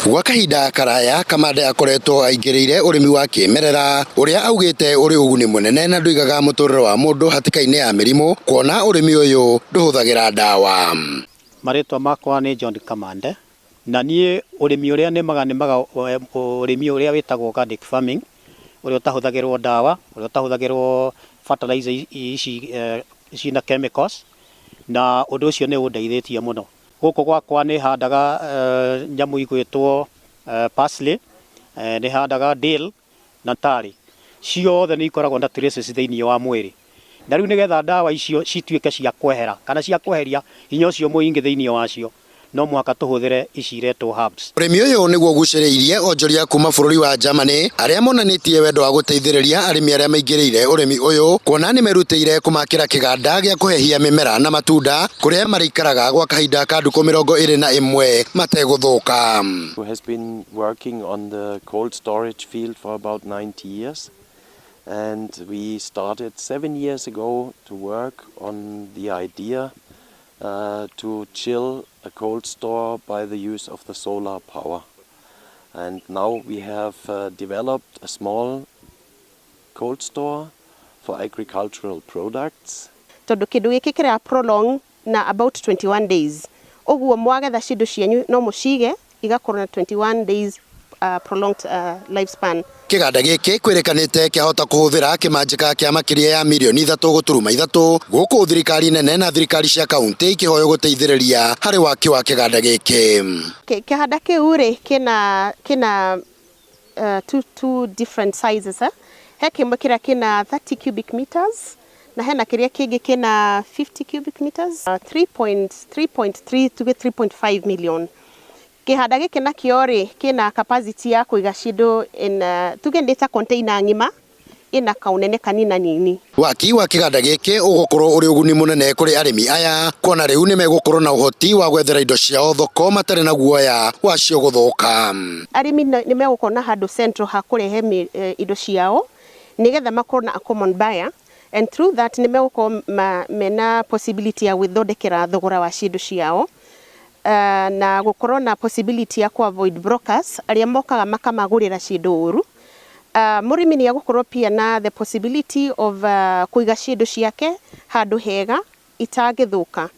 Gwa kahinda karaya Kamande akoretwo aingĩrĩire ũrĩmi wa kĩmerera ũrĩa augĩte ũrĩ ũguni mũnene na ndũigaga mũtũrĩre wa mũndũ hatĩka-inĩ ya mĩrimũ, kuona ũrĩmi ũyũ ndũhũthagĩra ndawa. Marĩtwa makwa nĩ John Kamande, na niĩ ũrĩmi ũrĩa nĩmaga ũrĩmi ũrĩa wĩtagwo organic farming, ũrĩa ũtahũthagĩrwo ndawa, ũrĩa ũtahũthagĩrwo fertilizer ici na chemicals, na ũndũ ũcio nĩ ũndeithĩtie mũno. Gũkũ gwakwa nĩ handaga nyamũ igwĩtwo parsley, nĩ handaga dill na tari. Ciothe nĩ ikoragwo na traces thĩinĩ wa mwĩrĩ. Na rĩu nĩgetha ndawa icio cituĩke cia kwehera kana cia kweheria hinya ũcio mũingĩ thĩinĩ wacio, no mũhaka tũhũthĩre ici iretwo herbs. Ũrĩmi ũyũ nĩguo ũgucĩrĩirie onjoria kuma bũrũri wa Germany arĩa monanĩtie wendo wa gũteithĩrĩria arĩmi arĩa maingĩrĩire ũrĩmi ũyũ, kuona nĩ merutĩire kũmakĩra kĩganda gĩa kũhehia mĩmera na matunda kũrĩa marĩikaraga gwa kahinda ka ndukũ 21 mategũthũka. Who has been working on the cold storage field for about 90 years. And we started 7 years ago to work on the idea to chill a cold store by the use of the solar power. And now we have developed a small cold store for agricultural products. Tondu kindu giki kira prolong na about 21 days. Oguo mwagetha cindu cianyu no mucige igakorwo na 21 days prolonged lifespan. Kĩganda gĩkĩ kwĩrĩkanĩte kĩahota kũhũthĩra kĩmanjĩka kĩa makĩria ya mirioni 3.3 gũkũ thirikari nene na thirikari cia kaunti ikĩhoyo gũteithĩrĩria harĩ waki wa kĩganda gĩkĩ. Kĩganda kĩu rĩ kĩna two different sizes. He kĩmwe kĩrĩa kĩna 30 cubic meters na hena kĩrĩa kĩngĩ kĩna 50 cubic meters, 3.3 to 3.5 million. Kĩganda gĩkĩ nakĩo rĩ kĩna capacity ya kũiga cindu tugendeta container ng'ima ina kaunene kanina nini. Waki wa kĩganda gĩkĩ ũgũkorwo ũrĩ ũguni mũnene kũrĩ arĩmi aya, kuona rĩu nĩ megũkorwo na ũhoti wa gwethera indo ciao thoko matarĩ na guoya wacio gũthũka. Arĩmi nĩ megũkorwo na handũ central ha kũrehe indo ciao nĩgetha makorwo na a common buyer, and through that nĩ megũkorwo mena possibility ya gwĩthondekera thogora wa cindu ciao. Na gukorwo na possibility ya ku avoid brokers arĩa mokaga makamagũrĩra cindu ũru. Mũrĩmi nĩ agũkorwo pia na the possibility of kũiga cindu ciake handũ hega itangĩthũka.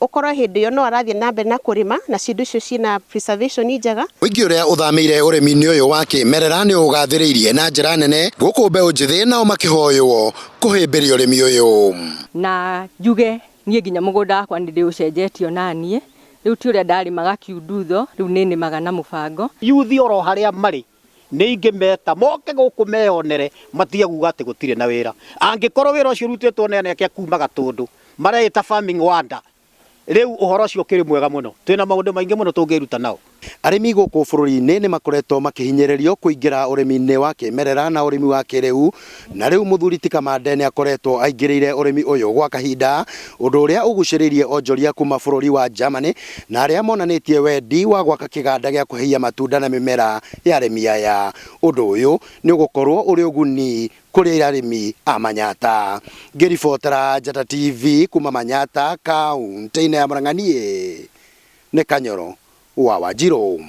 Ũkorwo hĩndĩ ĩyo no arathiĩ na mbere na kũrĩma na cindu icio ciĩna preservation njega. Ũingĩ ũrĩa ũthamĩire ũrĩmi-inĩ ũyũ wa kĩmerera nĩ ũgathĩrĩirie na njĩra nene gũkũ mbeũ njĩthĩ nao makĩhoywo kũhĩmbĩria ũrĩmi ũyũ. Na njuge niĩ nginya mũgũnda wakwa nĩ ndĩũcenjetie onaniĩ. Rĩu ti ũrĩa ndarĩmaga kiundutho, rĩu nĩ nĩmaga na mũbango. Yuthi oro harĩa marĩ nĩ ingĩmeta moke gũkũ meyonere matige kuuga atĩ gũtirĩ na wĩra. Angĩkorwo wĩra ũcio ũrutĩtwo nĩ anake kuma Gatũndũ mareĩta farming wonder, rĩu ũhoro ũcio ũkĩrĩ mwega mũno. Twĩna maũndũ maingĩ mũno tũngĩruta nao. Arĩmi gũkũ bũrũri-inĩ nĩ makoretwo makĩhinyĩrĩrio kũingĩra ũrĩmi-inĩ wa kĩmerera na ũrĩmi wa kĩrĩu, na rĩu mũthuri ti Kamande nĩ akoretwo aingĩrĩire ũrĩmi ũyũ gwa kahinda, ũndũ ũrĩa ũgucĩrĩirie onjoria kuma bũrũri wa Germany na arĩa monanĩtie wendi wa gwaka kĩganda gĩa kũhehia matunda na mĩmera ya arĩmi aya. Ũndũ ũyũ nĩ ũgũkorwo ũrĩ ũguni kũrĩ arĩmi a Manyata. Ngĩribotera Njata TV kuma Manyata, kaunti-inĩ ya Murang'a, nĩ Kanyoro wa Wanjiru.